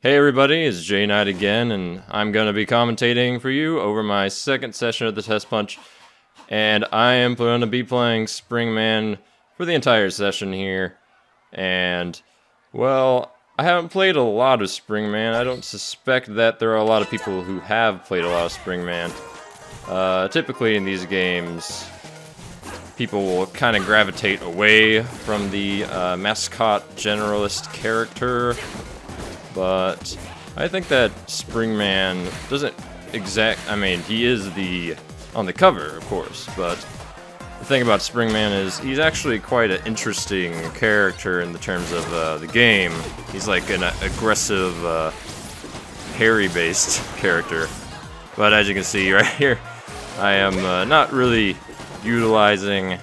Hey everybody, it's Jay Knight again, and I'm going to be commentating for you over my second session of the Testpunch, and I am going to be playing Springman for the entire session here, and, well, I haven't played a lot of Springman. I don't suspect that there are a lot of people who have played a lot of Springman. Typically in these games, people will kind of gravitate away from the mascot generalist character. But I think that Springman doesn't he is on the cover, of course, but the thing about Springman is he's actually quite an interesting character in the terms of the game. He's like an aggressive, parry-based character. But as you can see right here, I am not really utilizing him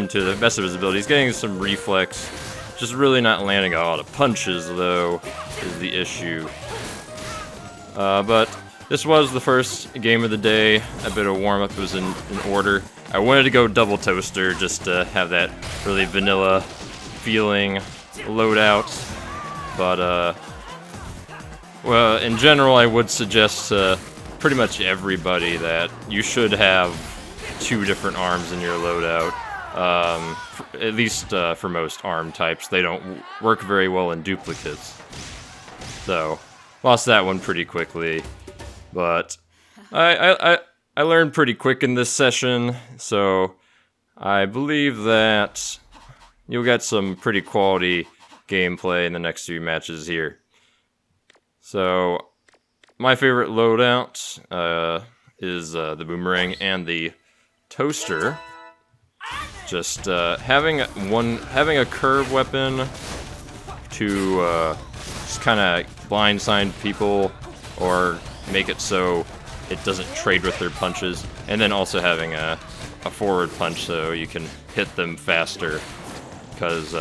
to the best of his ability. He's getting some reflex. Just really not landing a lot of punches, though, is the issue. But this was the first game of the day. A bit of warm-up was in order. I wanted to go double toaster just to have that really vanilla feeling loadout. But, well, in general, I would suggest to pretty much everybody that you should have 2 different arms in your loadout. At least for most arm types, they don't work very well in duplicates. So, lost that one pretty quickly. But I learned pretty quick in this session, so I believe that you'll get some pretty quality gameplay in the next 3 matches here. So, my favorite loadout is the boomerang and the toaster. Just having a curve weapon to just kind of blindside people or make it so it doesn't trade with their punches, and then also having a forward punch so you can hit them faster, because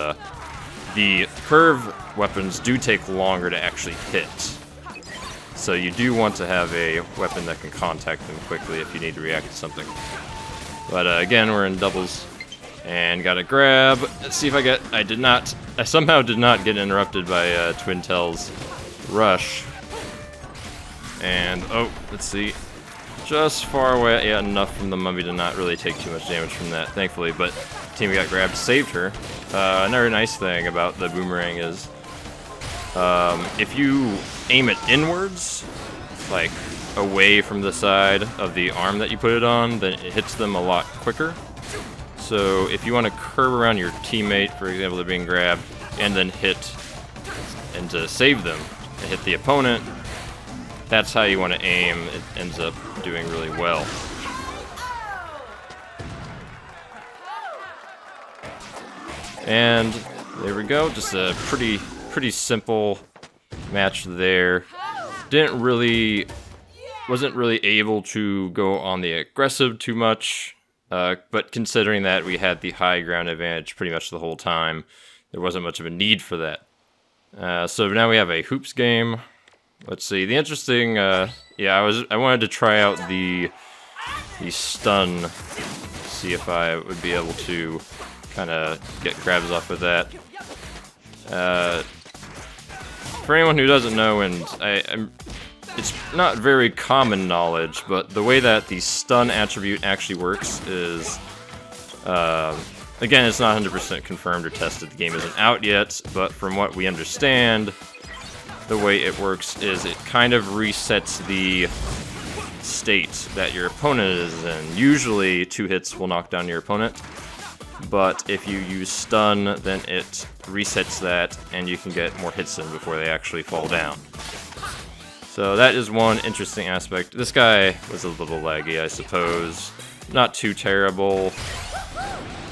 the curve weapons do take longer to actually hit. So you do want to have a weapon that can contact them quickly if you need to react to something. But again, we're in doubles. And got a grab. Let's see if I somehow did not get interrupted by Twintel's rush. And, oh, let's see. Just far away. Yeah, enough from the mummy to not really take too much damage from that, thankfully. But the team who got grabbed saved her. Another nice thing about the boomerang is if you aim it inwards, like away from the side of the arm that you put it on, then it hits them a lot quicker. So if you want to curve around your teammate, for example, they're being grabbed, and then hit, and to save them, and hit the opponent, that's how you want to aim. It ends up doing really well. And there we go, just a pretty simple match there. Wasn't really able to go on the aggressive too much. But considering that we had the high ground advantage pretty much the whole time, there wasn't much of a need for that. So now we have a hoops game. Let's see. The interesting, I wanted to try out the stun, see if I would be able to kind of get grabs off with that. For anyone who doesn't know, and it's not very common knowledge, but the way that the stun attribute actually works is, again, it's not 100% confirmed or tested. The game isn't out yet, but from what we understand, the way it works is it kind of resets the state that your opponent is in. Usually, 2 hits will knock down your opponent, but if you use stun, then it resets that, and you can get more hits in before they actually fall down. So that is one interesting aspect. This guy was a little laggy, I suppose. Not too terrible.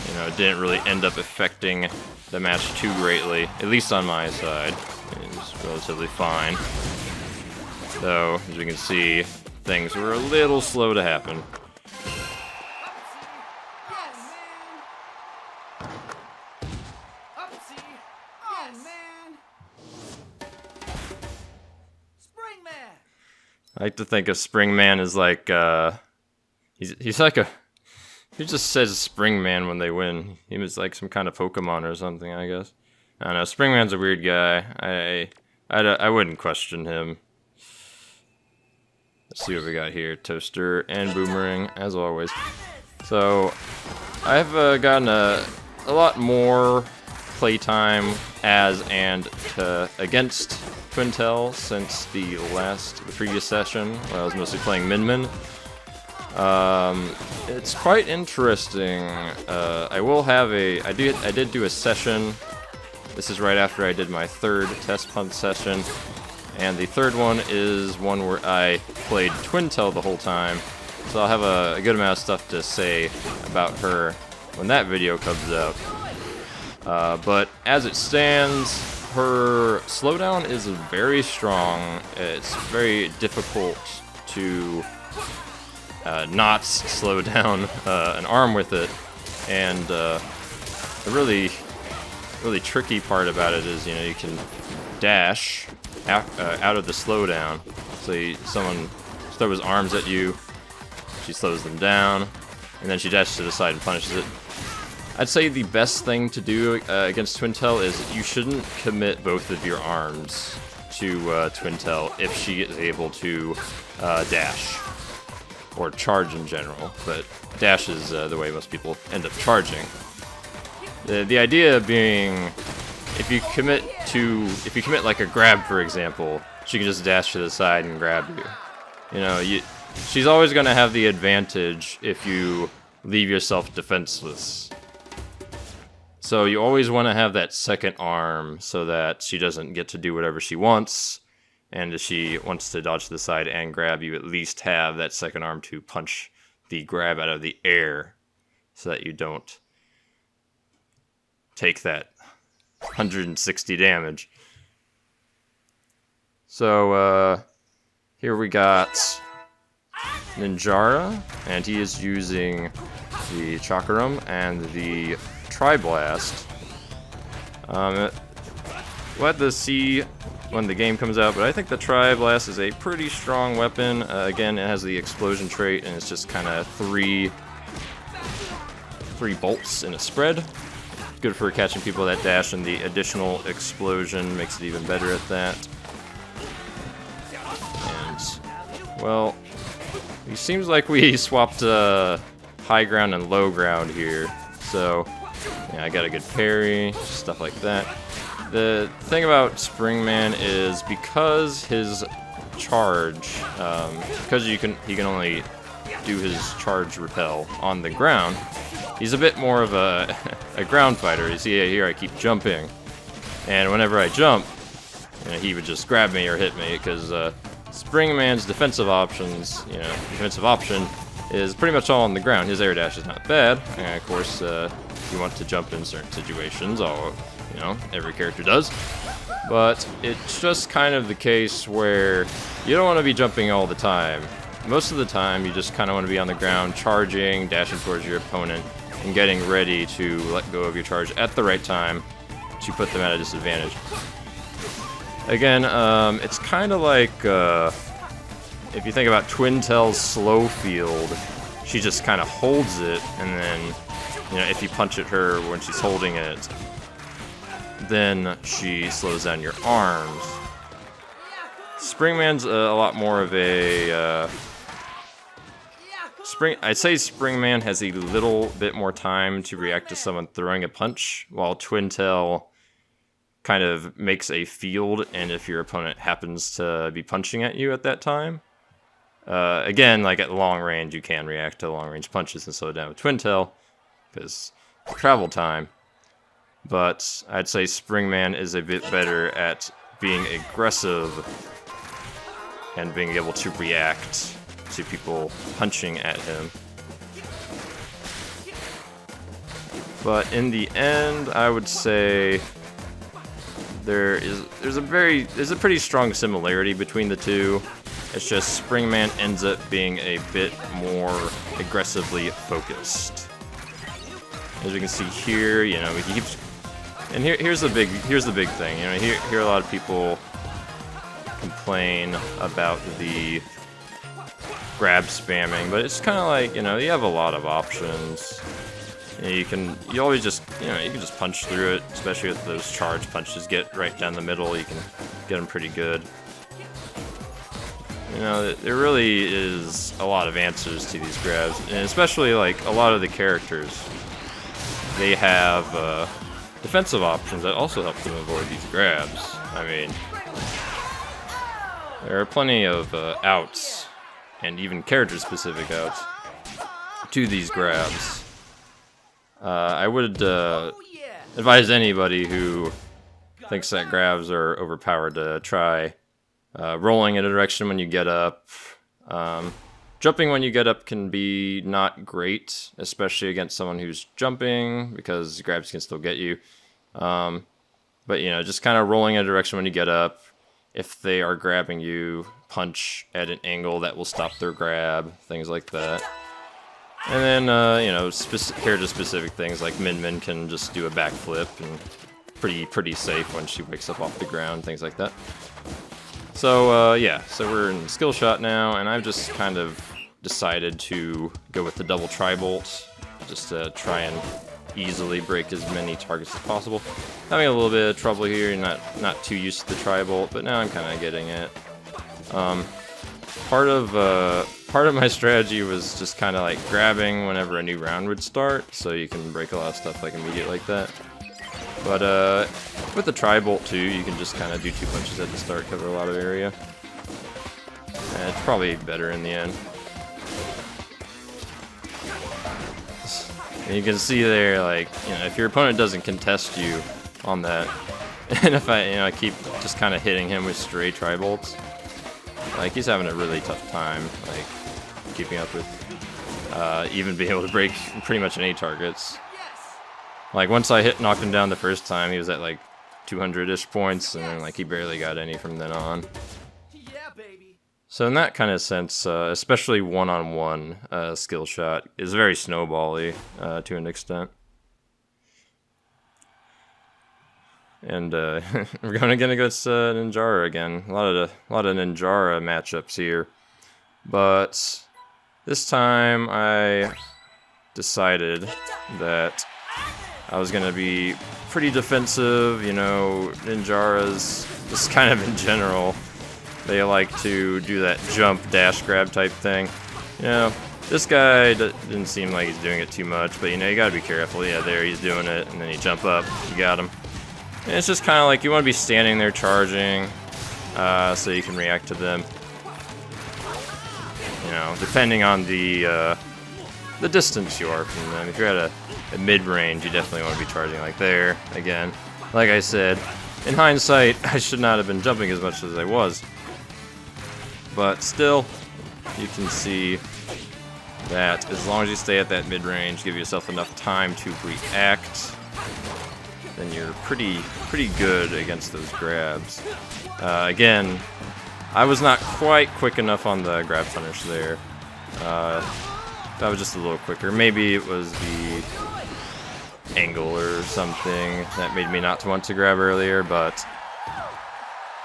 You know, it didn't really end up affecting the match too greatly, at least on my side. It was relatively fine. Though, as you can see, things were a little slow to happen. I like to think of Springman as like, he just says Springman when they win. He was like some kind of Pokemon or something, I guess. I don't know, Springman's a weird guy. I wouldn't question him. Let's see what we got here. Toaster and Boomerang, as always. So, I've gotten a lot more playtime as and against Twintel since the previous session, where I was mostly playing Min Min. It's quite interesting. I did do a session. This is right after I did my third Testpunch session, and the third one is one where I played Twintel the whole time, so I'll have a good amount of stuff to say about her when that video comes out. But as it stands, her slowdown is very strong. It's very difficult to not slow down an arm with it, and the really tricky part about it is, you can dash out of the slowdown. So someone throws arms at you, she slows them down, and then she dashes to the side and punishes it. I'd say the best thing to do against Twintel is you shouldn't commit both of your arms to Twintel if she is able to dash, or charge in general, but dash is the way most people end up charging. The idea being, if you commit like a grab, for example, she can just dash to the side and grab you. She's always going to have the advantage if you leave yourself defenseless. So you always want to have that second arm so that she doesn't get to do whatever she wants, and if she wants to dodge to the side and grab, you at least have that second arm to punch the grab out of the air so that you don't take that 160 damage. So here we got Ninjara, and he is using the Chakaram and the Tri-Blast. We'll have to see when the game comes out, but I think the Tri-Blast is a pretty strong weapon. Again, it has the explosion trait, and it's just kind of three bolts in a spread. Good for catching people that dash, and the additional explosion makes it even better at that. And, well, it seems like we swapped high ground and low ground here. So, yeah, I got a good parry, stuff like that. The thing about Springman is because his charge, because he can only do his charge repel on the ground, he's a bit more of a ground fighter. You see here, I keep jumping, and whenever I jump, he would just grab me or hit me, because Springman's defensive option is pretty much all on the ground. His air dash is not bad, and of course, you want to jump in certain situations, every character does. But it's just kind of the case where you don't want to be jumping all the time. Most of the time, you just kind of want to be on the ground, charging, dashing towards your opponent, and getting ready to let go of your charge at the right time to put them at a disadvantage. Again, it's kind of like, if you think about Twintel's slow field, she just kind of holds it, and then, if you punch at her when she's holding it, then she slows down your arms. Springman's a lot more of a, I'd say Springman has a little bit more time to react to someone throwing a punch, while Twintel kind of makes a field, and if your opponent happens to be punching at you at that time, again, like at long range, you can react to long range punches and slow down with Twintel, because travel time. But I'd say Springman is a bit better at being aggressive and being able to react to people punching at him. But in the end, I would say there's a pretty strong similarity between the two. It's just Springman ends up being a bit more aggressively focused. As we can see here, he keeps. And here's the big thing. Here a lot of people complain about the grab spamming, but it's kind of like, you have a lot of options. You can just punch through it, especially with those charge punches. Get right down the middle. You can get them pretty good. You know, there really is a lot of answers to these grabs, and especially like a lot of the characters. They have defensive options that also help them avoid these grabs. I mean, there are plenty of outs, and even character-specific outs, to these grabs. I would advise anybody who thinks that grabs are overpowered to try rolling in a direction when you get up. Jumping when you get up can be not great, especially against someone who's jumping, because grabs can still get you. But, you know, just kind of rolling in a direction when you get up. If they are grabbing you, punch at an angle that will stop their grab, things like that. And then, you know, character-specific things like Min can just do a backflip, and pretty safe when she wakes up off the ground, things like that. So, yeah, so we're in skill shot now, and I've just kind of decided to go with the double tri-bolt, just to try and easily break as many targets as possible. Having a little bit of trouble here, not too used to the tri-bolt, but now I'm kind of getting it. Part of my strategy was just kind of like grabbing whenever a new round would start, so you can break a lot of stuff like immediate like that. But with the tri-bolt too, you can just kind of do 2 punches at the start, cover a lot of area. And it's probably better in the end. And you can see there, like, you know, if your opponent doesn't contest you on that, and if I keep just kind of hitting him with stray tri-bolts, like, he's having a really tough time, like, keeping up with even being able to break pretty much any targets. Like, once I knocked him down the first time, he was at like 200-ish points, and then, like, he barely got any from then on. So in that kind of sense, especially one-on-one skill shot is very snowbally to an extent. And we're gonna get against Ninjara again. A lot of Ninjara matchups here, but this time I decided that I was gonna be pretty defensive. You know, Ninjaras, just kind of in general, they like to do that jump, dash, grab type thing. You know, this guy didn't seem like he's doing it too much, but you know, you gotta be careful. Yeah, there he's doing it, and then you jump up, you got him. And it's just kind of like you want to be standing there charging, so you can react to them. You know, depending on the distance you are from them. If you're at a mid-range, you definitely want to be charging like there. Again, like I said, in hindsight, I should not have been jumping as much as I was. But still, you can see that as long as you stay at that mid-range, give yourself enough time to react, then you're pretty good against those grabs. Again, I was not quite quick enough on the grab punish there. That was just a little quicker. Maybe it was the angle or something that made me not want to grab earlier, but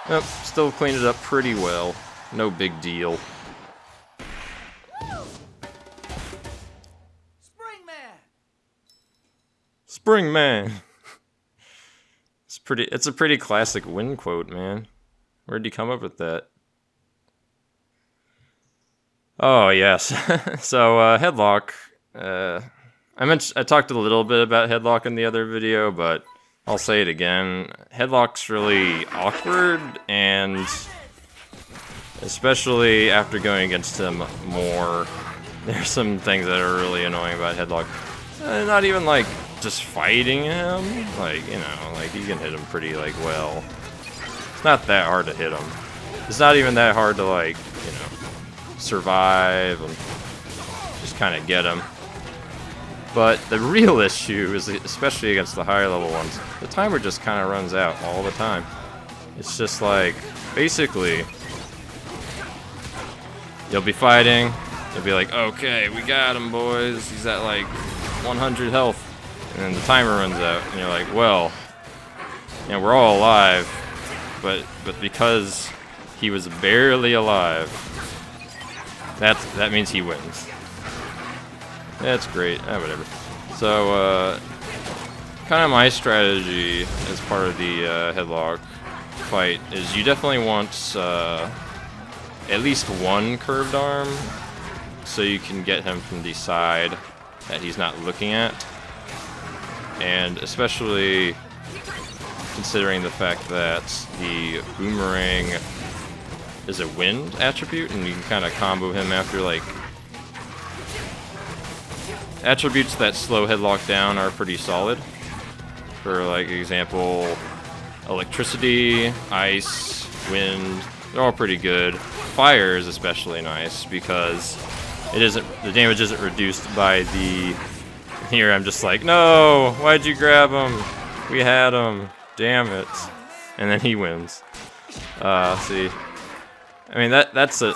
nope, still cleaned it up pretty well. No big deal. Spring Man. It's a pretty classic Win quote, man. Where'd you come up with that? Oh yes. So headlock. I talked a little bit about headlock in the other video, but I'll say it again. Headlock's really awkward, and especially after going against him more, there's some things that are really annoying about headlock. Not even like just fighting him, like, you know, like you can hit him pretty like well. It's not that hard to hit him. It's not even that hard to, like, you know, survive and just kind of get him. But the real issue is, especially against the higher level ones, the timer just kind of runs out all the time. It's just like, basically, you'll be fighting, you'll be like, okay, we got him, boys, he's at like 100 health, and then the timer runs out, and you're like, well, you know, we're all alive, but because he was barely alive, that means he wins. That's great. Whatever. So, kind of my strategy as part of the headlock fight is you definitely want at least one curved arm, so you can get him from the side that he's not looking at. And especially considering the fact that the boomerang is a wind attribute, and you can kind of combo him after, like, attributes that slow headlock down are pretty solid. For, like, example, electricity, ice, wind, they're all pretty good. Fire is especially nice because the damage isn't reduced by the... Here I'm just like, no, why'd you grab him? We had him, damn it. And then he wins. See, I mean that's a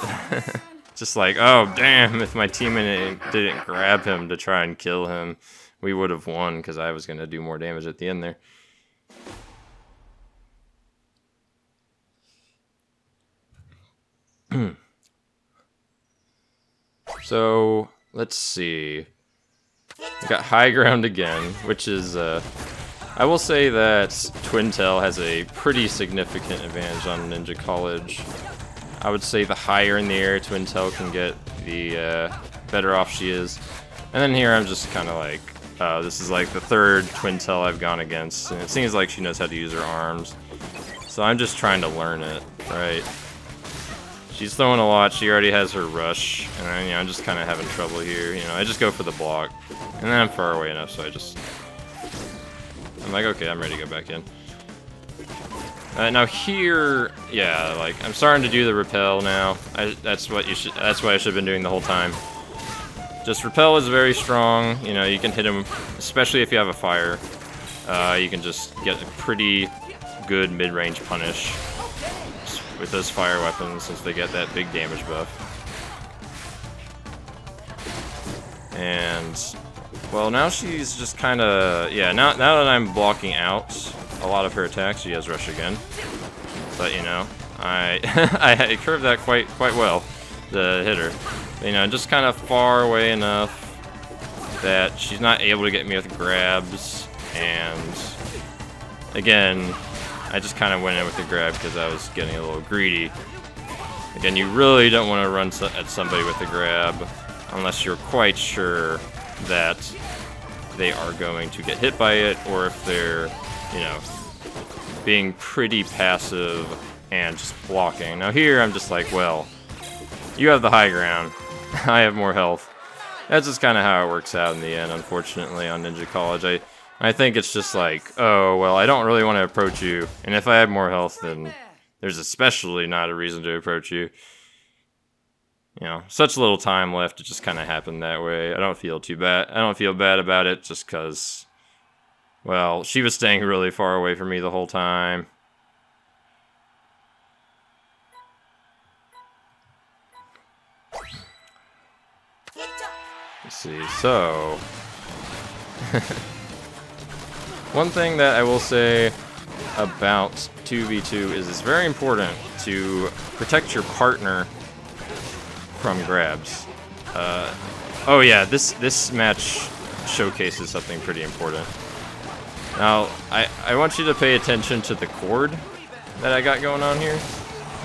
just like, oh damn, if my teammate didn't grab him to try and kill him, we would have won because I was gonna do more damage at the end there. So let's see. We got high ground again, which is I will say that Twintail has a pretty significant advantage on Ninja College. I would say the higher in the air Twintail can get, the better off she is. And then here I'm just kind of like, this is like the third Twintail I've gone against, and it seems like she knows how to use her arms. So I'm just trying to learn it, right? She's throwing a lot, she already has her rush, and then, you know, I'm just kind of having trouble here. You know, I just go for the block, and then I'm far away enough, so I'm like, okay, I'm ready to go back in. Now here, yeah, like, I'm starting to do the repel now. That's what I should have been doing the whole time. Just repel is very strong, you know, you can hit him, especially if you have a fire. You can just get a pretty good mid-range punish with those fire weapons, since they get that big damage buff. And, well, now she's just kind of, yeah, now that I'm blocking out a lot of her attacks, she has rush again. But, you know, I curved that quite well to hit her. You know, just kind of far away enough that she's not able to get me with grabs, and again, I just kind of went in with the grab because I was getting a little greedy. Again, you really don't want to run at somebody with a grab unless you're quite sure that they are going to get hit by it, or if they're, you know, being pretty passive and just blocking. Now here, I'm just like, well, you have the high ground. I have more health. That's just kind of how it works out in the end, unfortunately, on Ninja College. I think it's just like, oh, well, I don't really want to approach you, and if I have more health, then there's especially not a reason to approach you. You know, such little time left, it just kind of happened that way. I don't feel too bad. I don't feel bad about it, just because, well, she was staying really far away from me the whole time. Let's see, so... One thing that I will say about 2v2 is it's very important to protect your partner from grabs. Oh yeah, this match showcases something pretty important. Now, I want you to pay attention to the cord that I got going on here.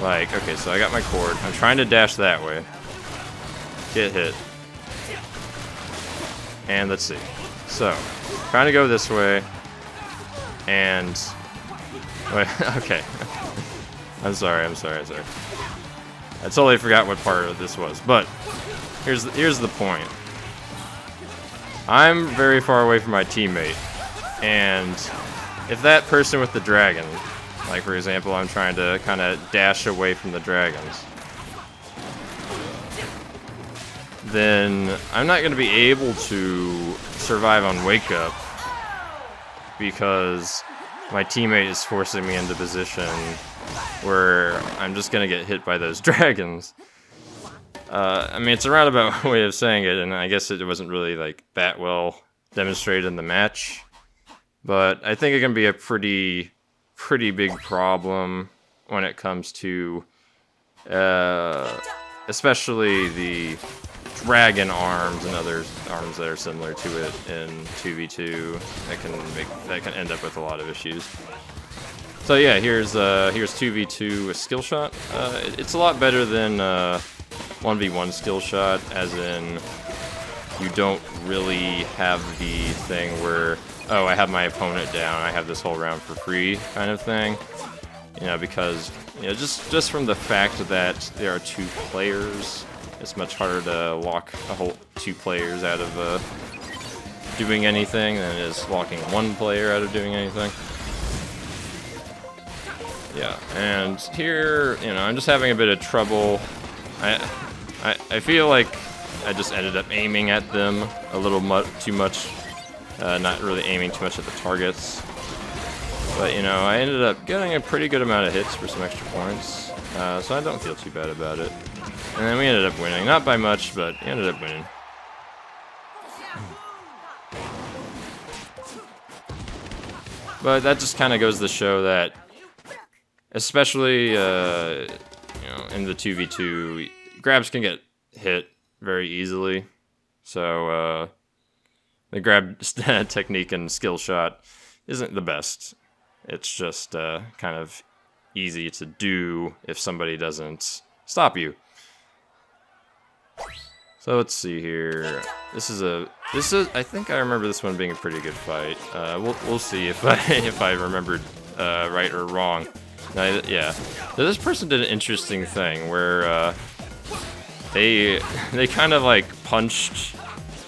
Like, okay, so I got my cord. I'm trying to dash that way. Get hit. And let's see. So, trying to go this way. And wait, okay. I'm sorry. I totally forgot what part of this was, but here's the point. I'm very far away from my teammate, and if that person with the dragon, like for example, I'm trying to kind of dash away from the dragons, then I'm not going to be able to survive on wake up, because my teammate is forcing me into position where I'm just gonna get hit by those dragons. I mean, it's a roundabout way of saying it, and I guess it wasn't really like that well demonstrated in the match. But I think it can be a pretty big problem when it comes to, especially the dragon arms and other arms that are similar to it in 2v2 that can end up with a lot of issues. So yeah, here's 2v2 a skill shot. It's a lot better than 1v1 skill shot, as in you don't really have the thing where, oh, I have my opponent down, I have this whole round for free kind of thing. You know, because, you know, just from the fact that there are 2 players, it's much harder to lock a whole 2 players out of doing anything than it is locking 1 player out of doing anything. Yeah, and here, you know, I'm just having a bit of trouble. I feel like I just ended up aiming at them a little too much, not really aiming too much at the targets. But, you know, I ended up getting a pretty good amount of hits for some extra points, so I don't feel too bad about it. And then we ended up winning, not by much, but we ended up winning. But that just kind of goes to show that, especially, you know, in the 2v2, grabs can get hit very easily. So, the grab technique and skill shot isn't the best. It's just kind of easy to do if somebody doesn't stop you. So let's see here. This is I think I remember this one being a pretty good fight. We'll see if I remembered right or wrong. Now, yeah. So this person did an interesting thing where they kind of like punched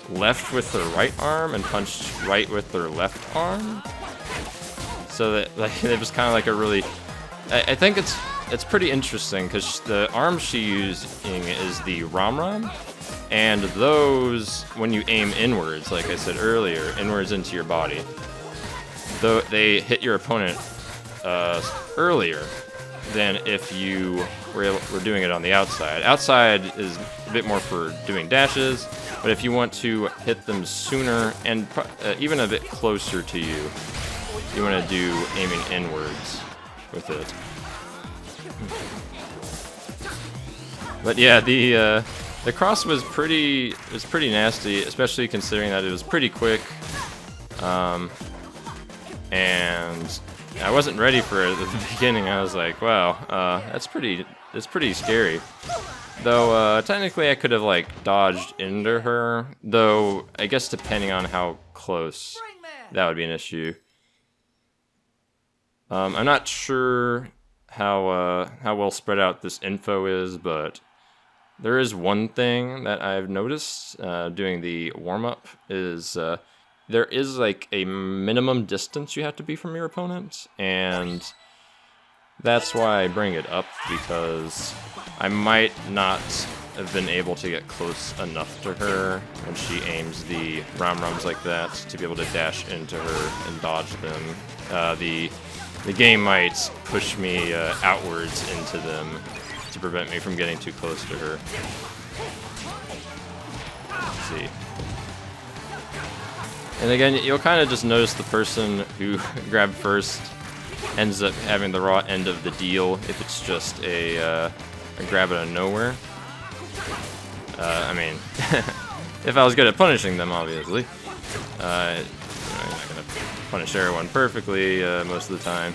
left with their right arm and punched right with their left arm. So that, like, it was kind of like a really, I think it's pretty interesting because the arm she's using is the Ram, and those, when you aim inwards, like I said earlier, inwards into your body, though they hit your opponent earlier than if you were doing it on the outside. Outside is a bit more for doing dashes, but if you want to hit them sooner and even a bit closer to you, you want to do aiming inwards with it. But yeah, the cross was pretty nasty, especially considering that it was pretty quick, and I wasn't ready for it at the beginning. I was like, wow, that's pretty scary. Though technically I could have like dodged into her, though I guess depending on how close, that would be an issue. I'm not sure how well spread out this info is, but there is one thing that I've noticed doing the warm-up is there is like a minimum distance you have to be from your opponent, and that's why I bring it up, because I might not have been able to get close enough to her when she aims the Ram-Rams like that to be able to dash into her and dodge them. The game might push me outwards into them to prevent me from getting too close to her. Let's see. And again, you'll kind of just notice the person who grabbed first ends up having the raw end of the deal if it's just a grab out of nowhere. I mean, if I was good at punishing them, obviously. I'm not going to punish everyone perfectly most of the time.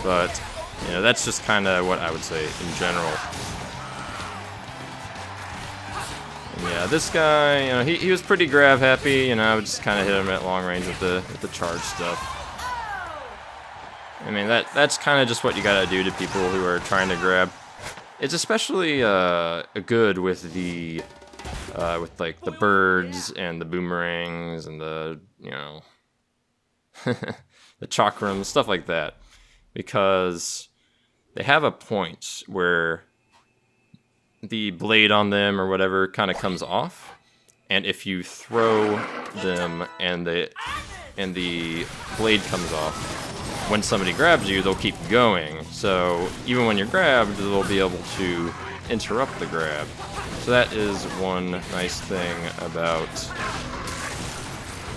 But, you know, that's just kind of what I would say in general. And yeah, this guy, you know, he was pretty grab happy. You know, I would just kind of hit him at long range with the charge stuff. I mean, that's kind of just what you gotta do to people who are trying to grab. It's especially good with the with like the birds and the boomerangs and the, you know, the chakrams, stuff like that, because they have a point where the blade on them or whatever kind of comes off, and if you throw them and the blade comes off, when somebody grabs you, they'll keep going. So even when you're grabbed, they'll be able to interrupt the grab. So that is one nice thing about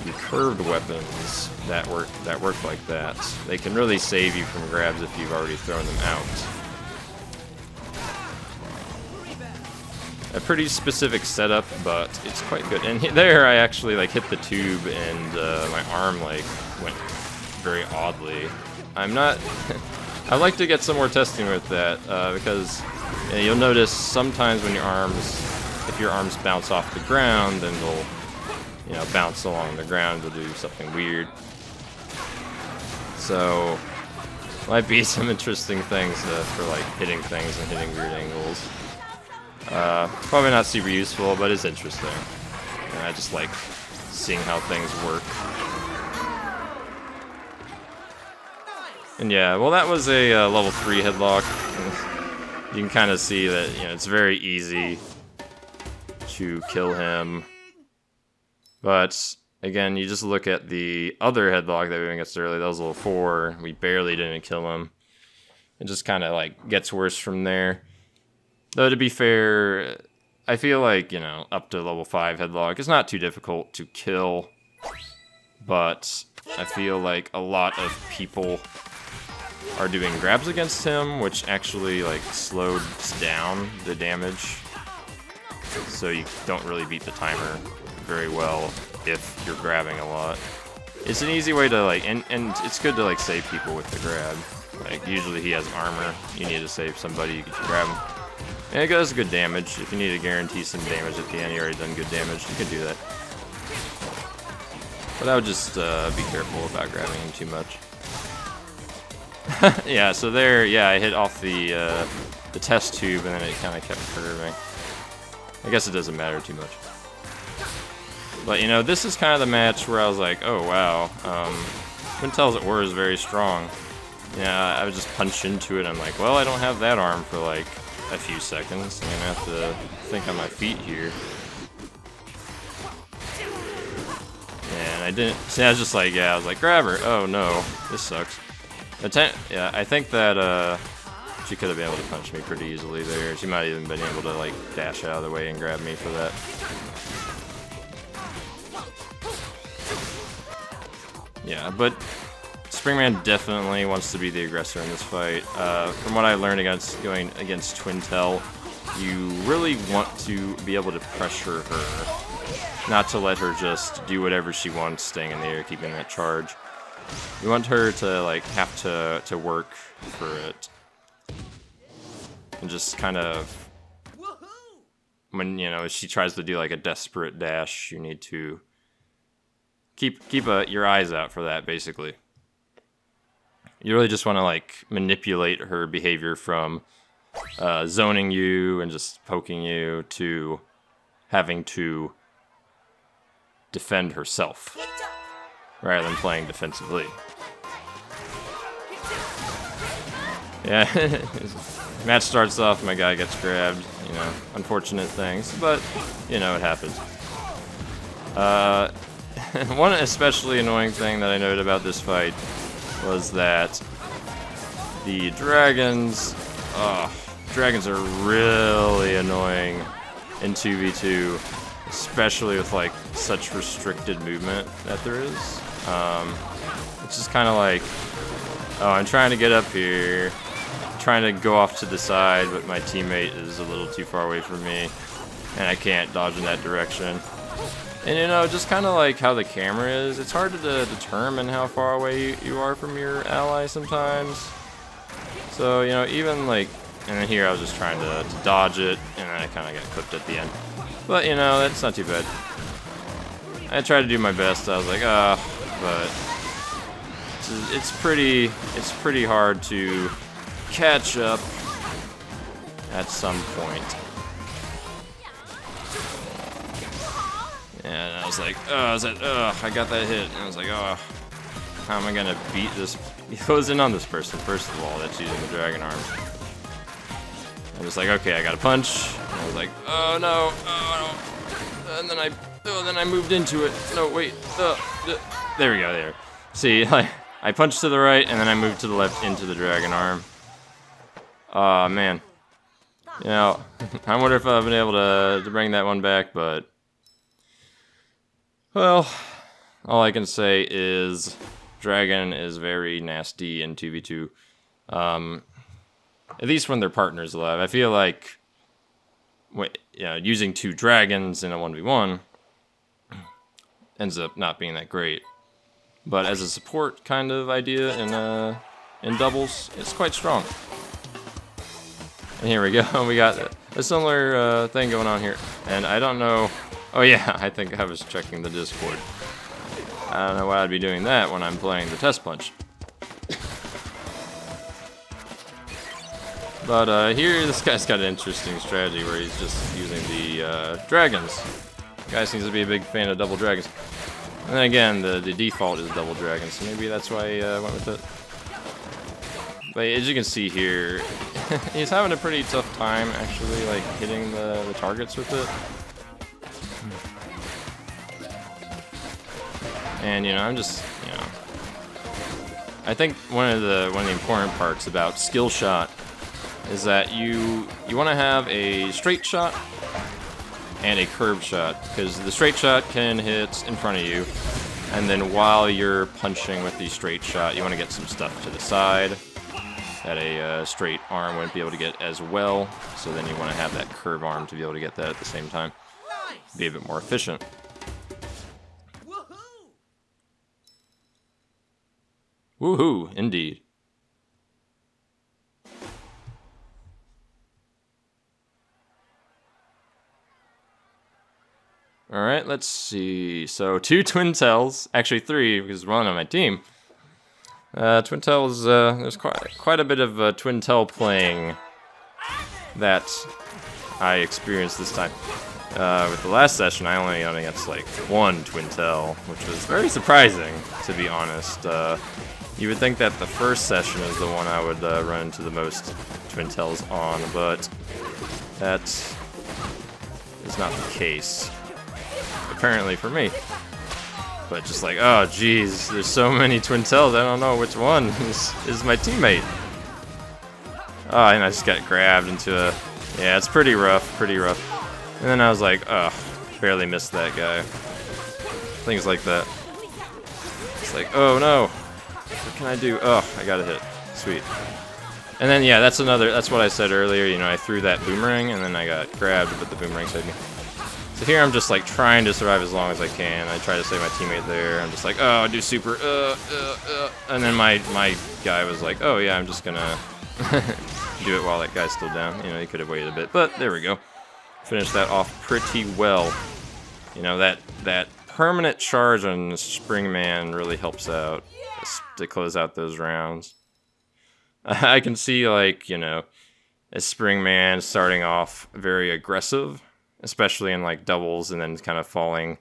the curved weapons that work like that. They can really save you from grabs if you've already thrown them out. A pretty specific setup, but it's quite good. And there, I actually like hit the tube, and my arm like went very oddly. I'm not... I'd like to get some more testing with that, because you'll notice sometimes when if your arms bounce off the ground, then they'll, bounce along the ground, they'll do something weird. So, might be some interesting things for like hitting things and hitting weird angles. Probably not super useful, but it's interesting. And I just like seeing how things work. And yeah, well, that was a level 3 headlock. You can kind of see that it's very easy to kill him. But again, you just look at the other headlock that we went against earlier. That was level 4. We barely didn't kill him. It just kind of like gets worse from there. Though to be fair, I feel like up to level 5 headlock, it's not too difficult to kill. But I feel like a lot of people are doing grabs against him, which actually like slows down the damage, so you don't really beat the timer very well if you're grabbing a lot. It's an easy way to like, and it's good to like save people with the grab. Like usually he has armor, you need to save somebody, you can just grab him. And it does good damage. If you need to guarantee some damage at the end, you already done good damage, you can do that. But I would just be careful about grabbing him too much. Yeah, so there, I hit off the test tube, and then it kind of kept curving. I guess it doesn't matter too much. But, this is kind of the match where I was like, oh, wow. Twin Tails at War is very strong. Yeah, I would just punch into it, and I'm like, well, I don't have that arm for, like, a few seconds. I'm gonna have to think on my feet here. And I didn't, see, I was just like, I was like, grab her. Oh, no, this sucks. Yeah, I think that she could have been able to punch me pretty easily there. She might have even been able to like dash out of the way and grab me for that. Yeah, but Springman definitely wants to be the aggressor in this fight. From what I learned going against Twintel, you really want to be able to pressure her, not to let her just do whatever she wants, staying in the air, keeping that charge. You want her to like have to work for it, and just kind of when she tries to do like a desperate dash, you need to keep your eyes out for that. Basically, you really just want to like manipulate her behavior from zoning you and just poking you to having to defend herself, rather than playing defensively. Yeah, match starts off, my guy gets grabbed, unfortunate things, but, it happens. One especially annoying thing that I noted about this fight was that the dragons are really annoying in 2v2, especially with like such restricted movement that there is. It's just kind of like, oh, I'm trying to get up here, trying to go off to the side, but my teammate is a little too far away from me, and I can't dodge in that direction. And just kind of like how the camera is, it's hard to determine how far away you are from your ally sometimes. So, even like, and then here I was just trying to dodge it, and then I kind of got clipped at the end. But, that's not too bad. I tried to do my best. I was like, but it's pretty hard to catch up at some point. And I was like, I got that hit. And I was like, how am I gonna beat this? He goes in on this person, first of all, that's using the dragon arms. I'm just like, okay, I got a punch. And I was like, oh no, and then I moved into it. No, wait, there we go, there. See, I punched to the right, and then I moved to the left into the dragon arm. Aw, man. I wonder if I've been able to bring that one back, but... Well, all I can say is Dragon is very nasty in 2v2. At least when their partner's alive. I feel like using two dragons in a 1v1 ends up not being that great. But as a support kind of idea in in doubles, it's quite strong. And here we go, we got a similar thing going on here. And I don't know, oh yeah, I think I was checking the Discord. I don't know why I'd be doing that when I'm playing the Testpunch. But here, this guy's got an interesting strategy where he's just using the dragons. The guy seems to be a big fan of double dragons. And then again, the default is double dragons, so maybe that's why I went with it. But as you can see here, he's having a pretty tough time actually, like, hitting the targets with it. And, you know, I'm just, you know, I think one of the important parts about skill shot is that you want to have a straight shot and a curved shot, because the straight shot can hit in front of you, and then while you're punching with the straight shot, you want to get some stuff to the side that a straight arm wouldn't be able to get as well, so then you want to have that curved arm to be able to get that at the same time. Be a bit more efficient. Woohoo, indeed. Alright, let's see. So, 2 Twin Tails. Actually, 3, because one on my team. Twin Tails, there's quite a bit of Twin Tail playing that I experienced this time. With the last session, I only went against, like, 1 Twin Tail, which was very surprising, to be honest. You would think that the first session is the one I would run into the most Twin Tails on, but that is not the case. Apparently for me. But just like, oh geez, there's so many Twin Tails, I don't know which one is my teammate. Oh, and I just got grabbed into a... Yeah, it's pretty rough. And then I was like, oh, barely missed that guy. Things like that. It's like, oh no, what can I do? Oh, I got a hit. Sweet. And then, yeah, that's what I said earlier, you know, I threw that boomerang and then I got grabbed, but the boomerang saved me. So here I'm just like trying to survive as long as I can. I try to save my teammate there. I'm just like, oh, do super, and then my guy was like, oh yeah, I'm just gonna do it while that guy's still down. You know, he could have waited a bit, but there we go. Finished that off pretty well. You know, that permanent charge on Spring Man really helps out to close out those rounds. I can see, like, you know, a Spring Man starting off very aggressive, especially in like doubles, and then kind of falling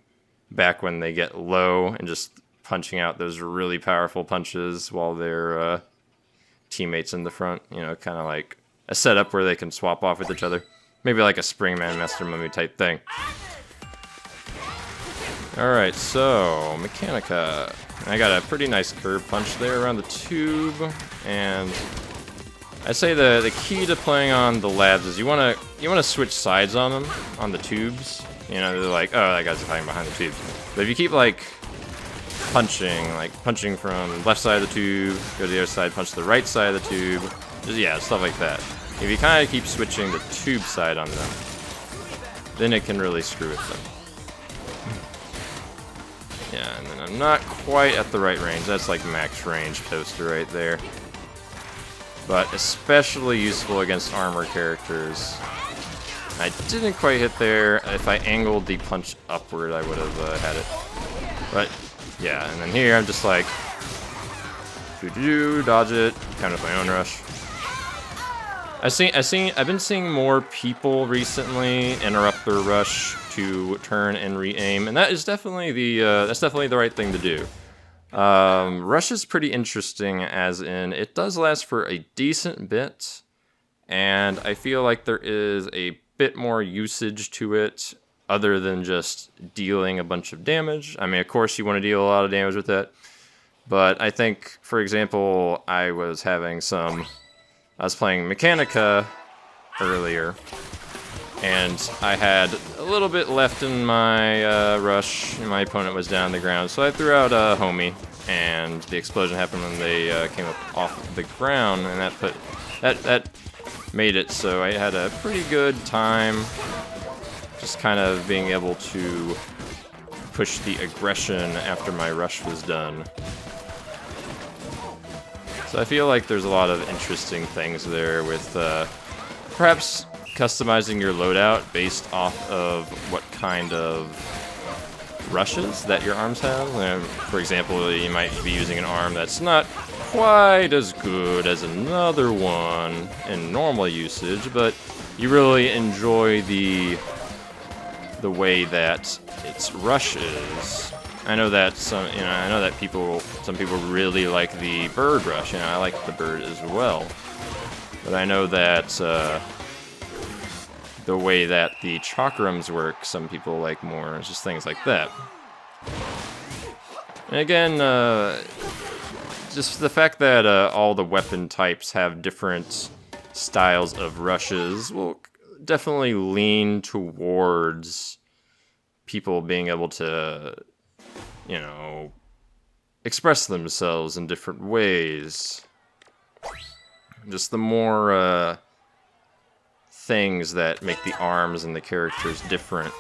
back when they get low and just punching out those really powerful punches while their teammates in the front, you know, kind of like a setup where they can swap off with each other. Maybe like a Springman Master Mummy type thing. Alright, so Mechanica. I got a pretty nice curve punch there around the tube, and I'd say the key to playing on the labs is you wanna switch sides on them, on the tubes. You know, they're like, oh, that guy's hiding behind the tubes. But if you keep like punching from left side of the tube, go to the other side, punch the right side of the tube, just, yeah, stuff like that. If you kind of keep switching the tube side on them, then it can really screw with them. Yeah, and then I'm not quite at the right range. That's like max range toaster right there. But especially useful against armor characters. I didn't quite hit there. If I angled the punch upward, I would have had it. But yeah, and then here I'm just like, dodge it, kind of my own rush. I've been seeing more people recently interrupt their rush to turn and re-aim, and that is definitely the right thing to do. Rush is pretty interesting, as in it does last for a decent bit, and I feel like there is a bit more usage to it other than just dealing a bunch of damage. I mean, of course you want to deal a lot of damage with that, but I think, for example, I was playing Mechanica earlier, and I had a little bit left in my rush, and my opponent was down on the ground, so I threw out a homie, and the explosion happened when they came up off the ground, and that made it so I had a pretty good time just kind of being able to push the aggression after my rush was done. So I feel like there's a lot of interesting things there with perhaps customizing your loadout based off of what kind of rushes that your arms have. For example, you might be using an arm that's not quite as good as another one in normal usage, but you really enjoy the way that its rush is. I know that some people really like the bird rush, and I like the bird as well. But I know that the way that the chakrams work, some people like more, just things like that. And again, just the fact that all the weapon types have different styles of rushes will definitely lean towards people being able to, you know, express themselves in different ways. Just the more things that make the arms and the characters different,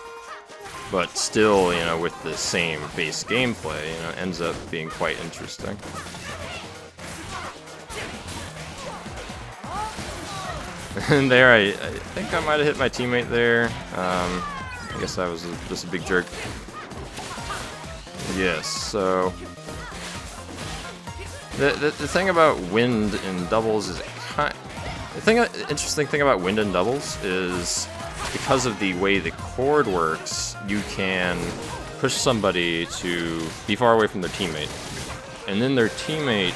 but still, you know, with the same base gameplay, you know, ends up being quite interesting. And there, I think I might have hit my teammate there. I guess I was just a big jerk. Yes, so the thing about wind in doubles is interesting thing about wind in doubles is because of the way the chord works, you can push somebody to be far away from their teammate, and then their teammate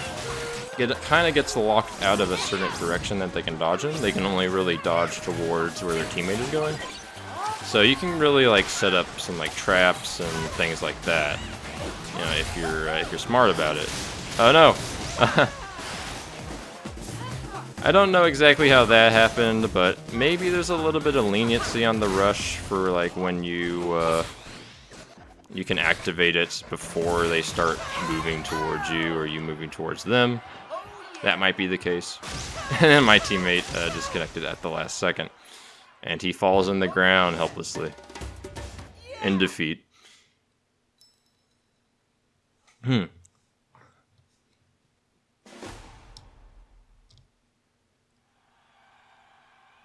kind of gets locked out of a certain direction that they can dodge in. They can only really dodge towards where their teammate is going. So you can really like set up some like traps and things like that. You know, if you're smart about it. Oh no. I don't know exactly how that happened, but maybe there's a little bit of leniency on the rush for like when you can activate it before they start moving towards you or you moving towards them. That might be the case. And then my teammate disconnected at the last second. And he falls on the ground helplessly. In defeat.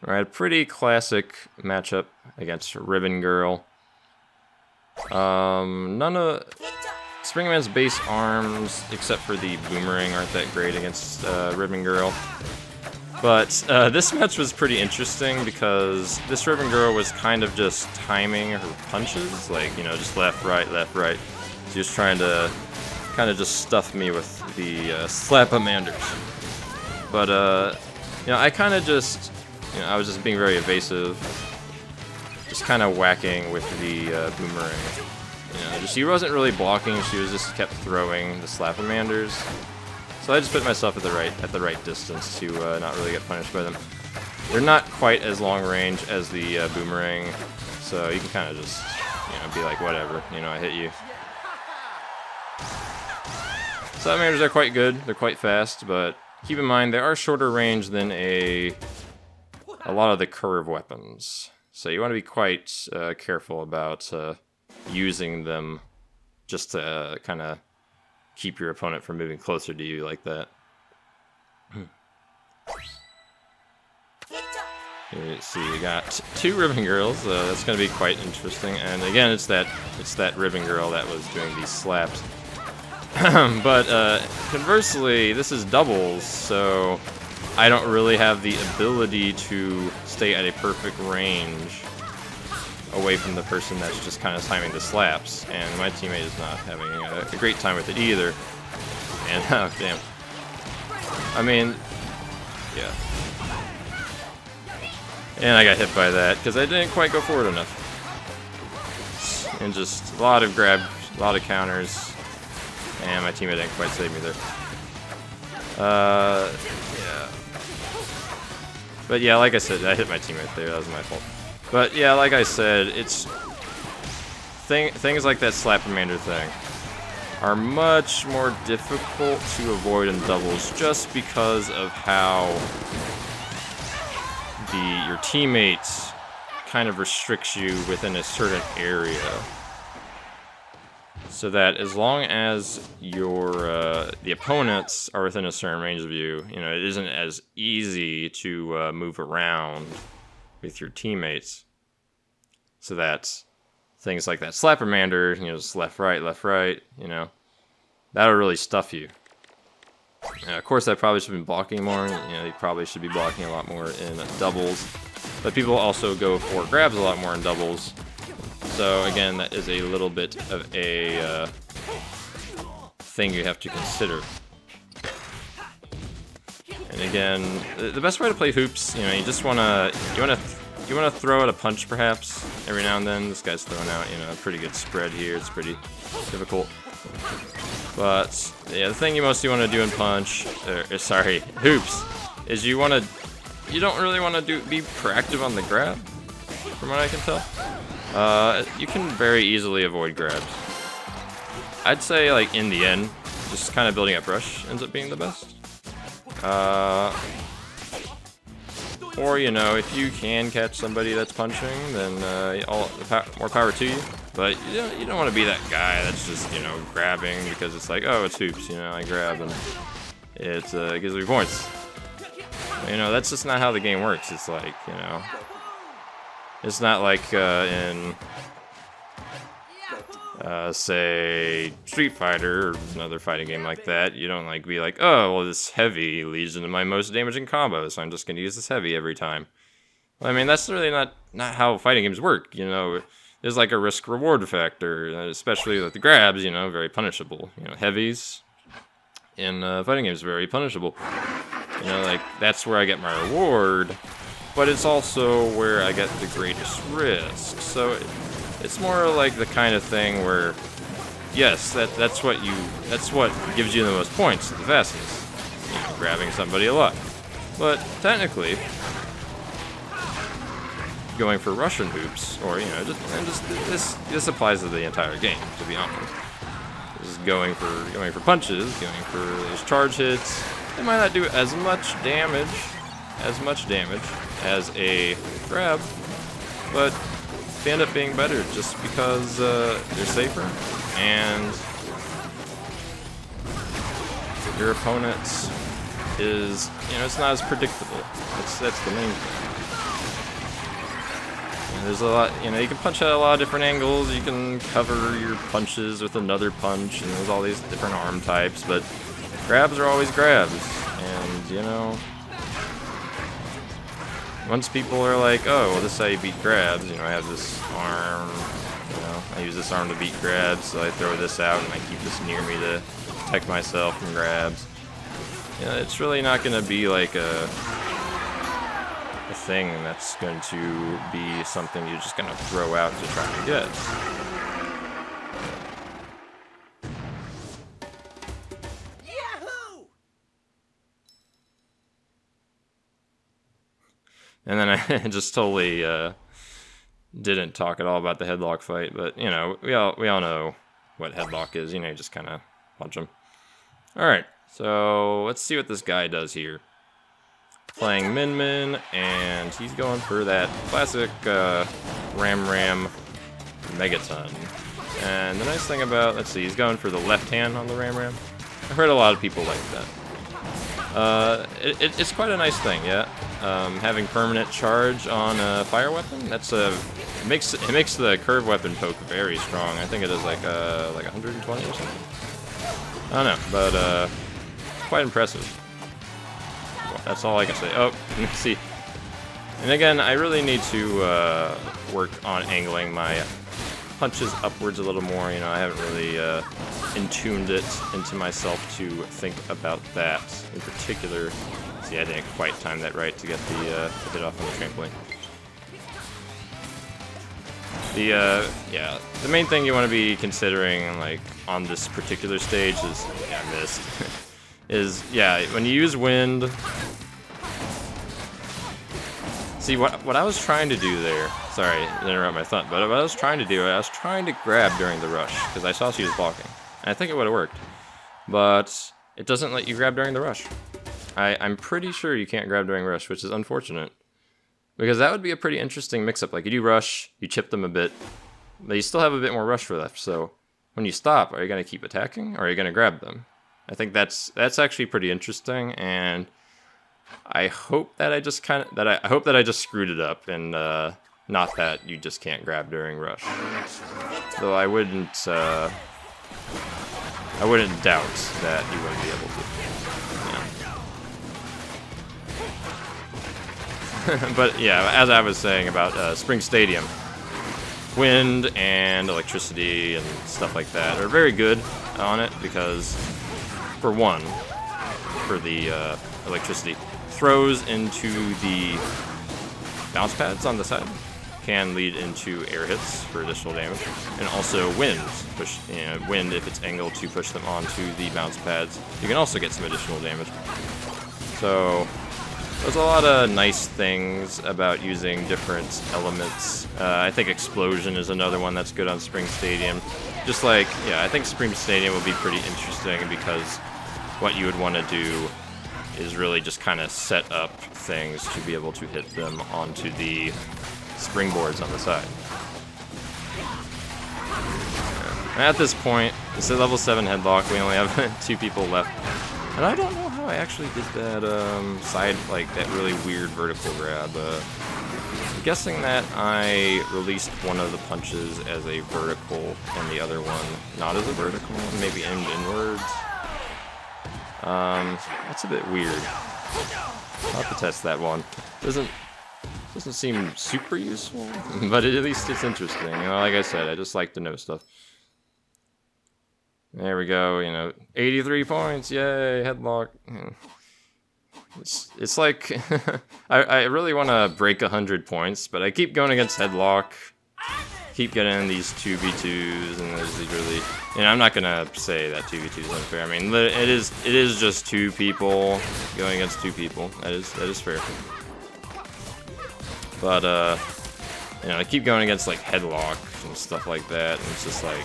Alright, pretty classic matchup against Ribbon Girl. None of Springman's base arms, except for the boomerang, aren't that great against Ribbon Girl. But this match was pretty interesting because this Ribbon Girl was kind of just timing her punches, like, you know, just left, right, left, right. She was trying to kind of just stuff me with the slap-a-manders. But, you know, I kind of just, you know, I was just being very evasive, just kind of whacking with the boomerang. You know, she wasn't really blocking, she was just kept throwing the slap-a-manders. So I just put myself at the right distance to not really get punished by them. They're not quite as long range as the boomerang, so you can kind of just, you know, be like, whatever, you know, I hit you. Slap-a-manders are quite good, they're quite fast, but keep in mind they are shorter range than a lot of the curve weapons. So you want to be quite careful about using them just to kind of keep your opponent from moving closer to you like that. Let's see, we got two Ribbon Girls. That's going to be quite interesting. And again, it's that Ribbon Girl that was doing these slaps. But conversely, this is doubles, so I don't really have the ability to stay at a perfect range away from the person that's just kind of timing the slaps, and my teammate is not having a great time with it either. And oh damn, I mean, yeah, and I got hit by that because I didn't quite go forward enough, and just a lot of grabs, a lot of counters, and my teammate didn't quite save me there. Yeah, but yeah, like I said, I hit my teammate there. That was my fault. But yeah, like I said, it's things like that slap-a-mander thing are much more difficult to avoid in doubles just because of how your teammates kind of restricts you within a certain area. so that as long as your the opponents are within a certain range of you, you know, it isn't as easy to move around with your teammates. So that things like that Slappermander, you know, just left, right, you know, that'll really stuff you. Of course, I probably should be blocking more. You know, you probably should be blocking a lot more in doubles. But people also go for grabs a lot more in doubles. So again, that is a little bit of a thing you have to consider. And again, the best way to play hoops, you know, you just wanna throw out a punch perhaps every now and then. This guy's throwing out, you know, a pretty good spread here. It's pretty difficult. But yeah, the thing you mostly want to do in punch, hoops, is you don't really want to be proactive on the grab, from what I can tell. You can very easily avoid grabs. I'd say, like, in the end, just kind of building up rush ends up being the best. Or, you know, if you can catch somebody that's punching, then more power to you. But you don't want to be that guy that's just, you know, grabbing because it's like, oh, it's hoops, you know, I grab and it gives me points. You know, that's just not how the game works. It's like, you know, it's not like in, say, Street Fighter or another fighting game like that. You don't, like, be like, oh, well, this heavy leads into my most damaging combo, so I'm just going to use this heavy every time. Well, I mean, that's really not how fighting games work, you know. There's like a risk-reward factor, especially with the grabs, you know, very punishable. You know, heavies in fighting games very punishable. You know, like, that's where I get my reward, but it's also where I get the greatest risk. So it's more like the kind of thing where, yes, that's what gives you the most points, the fastest. You know, grabbing somebody a lot. But technically, going for Russian hoops, or, you know, this applies to the entire game, to be honest. This is going for punches, going for those charge hits. They might not do as much damage as a grab, but they end up being better just because they're safer, and your opponent is, you know, it's not as predictable. That's the main thing. There's a lot, you know, you can punch at a lot of different angles, you can cover your punches with another punch, and there's all these different arm types, but grabs are always grabs, and, you know, once people are like, oh, well, this is how you beat grabs, you know, I have this arm, you know, I use this arm to beat grabs, so I throw this out, and I keep this near me to protect myself from grabs. You know, it's really not going to be like a thing that's going to be something you're just going to throw out to try to get. Yahoo! And then I just totally didn't talk at all about the headlock fight, but, you know, we all know what headlock is. You know, you just kind of punch him. All right, so let's see what this guy does here. Playing Min, and he's going for that classic Ram Megaton. And the nice thing about, let's see, he's going for the left hand on the Ram. I've heard a lot of people like that. It's quite a nice thing, yeah. Having permanent charge on a fire weapon, it makes the curve weapon poke very strong. I think it is like 120 or something. I don't know, but quite impressive. That's all I can say. Oh, let's see. And again, I really need to work on angling my punches upwards a little more. You know, I haven't really intuned it into myself to think about that in particular. See, I didn't quite time that right to get the hit off on the trampoline. Yeah, the main thing you want to be considering, like, on this particular stage is, yeah, I missed. Is, yeah, when you use wind. See, what I was trying to do there, sorry to interrupt my thought, but what I was trying to do, I was trying to grab during the rush, because I saw she was blocking. And I think it would have worked. But it doesn't let you grab during the rush. I'm pretty sure you can't grab during rush, which is unfortunate. Because that would be a pretty interesting mix-up. Like, you do rush, you chip them a bit, but you still have a bit more rush for left, so when you stop, are you going to keep attacking, or are you going to grab them? I think that's actually pretty interesting, and I hope that I just I hope that I just screwed it up, and not that you just can't grab during rush. Though I wouldn't doubt that you wouldn't be able to. Yeah. But yeah, as I was saying about Spring Stadium, wind and electricity and stuff like that are very good on it because, for one, for the electricity, throws into the bounce pads on the side can lead into air hits for additional damage, and also wind wind if it's angled to push them onto the bounce pads, you can also get some additional damage. So there's a lot of nice things about using different elements. I think Explosion is another one that's good on Spring Stadium. Just like, yeah, I think Spring Stadium will be pretty interesting because what you would want to do is really just kind of set up things to be able to hit them onto the springboards on the side. Yeah. At this point, it's a level 7 headlock. We only have 2 people left. And I don't know how I actually did that that really weird vertical grab. I'm guessing that I released one of the punches as a vertical and the other one not as a vertical, and maybe aimed inwards. That's a bit weird. I'll have to test that one. Doesn't seem super useful, but at least it's interesting. You know, like I said, I just like to know stuff. There we go, 83 points, yay, headlock. It's like, I really want to break 100 points, but I keep going against headlock, keep getting these 2v2s, and there's these really, I'm not gonna say that 2v2 is unfair. I mean, it is just 2 people going against 2 people. That is fair. But I keep going against like headlock and stuff like that, and it's just like,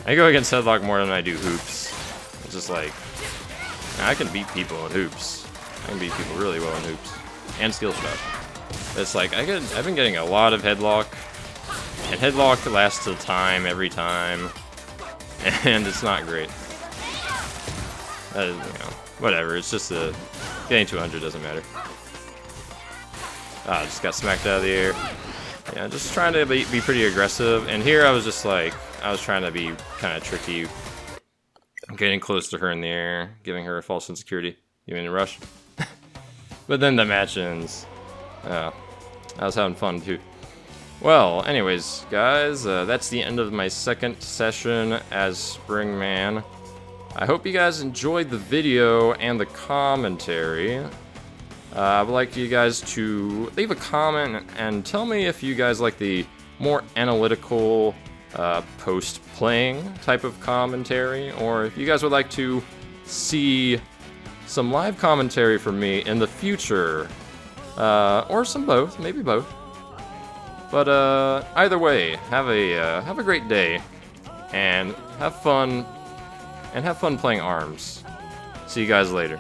I go against headlock more than I do hoops. It's just like, I can beat people in hoops. I can beat people really well in hoops. And skill shot. It's like, I've been getting a lot of headlock. And headlock lasts a time every time. And it's not great. That is, whatever. It's just getting to 100 doesn't matter. Ah, just got smacked out of the air. Yeah, just trying to be pretty aggressive. And here I was just like, I was trying to be kind of tricky. Getting close to her in the air, giving her a false insecurity. You mean to rush? But then the match ends. I was having fun too. Well, anyways, guys, that's the end of my second session as Springman. I hope you guys enjoyed the video and the commentary. I would like you guys to leave a comment and tell me if you guys like the more analytical post-playing type of commentary, or if you guys would like to see some live commentary from me in the future, or some both, maybe both. But either way, have a great day, and have fun playing ARMS. See you guys later.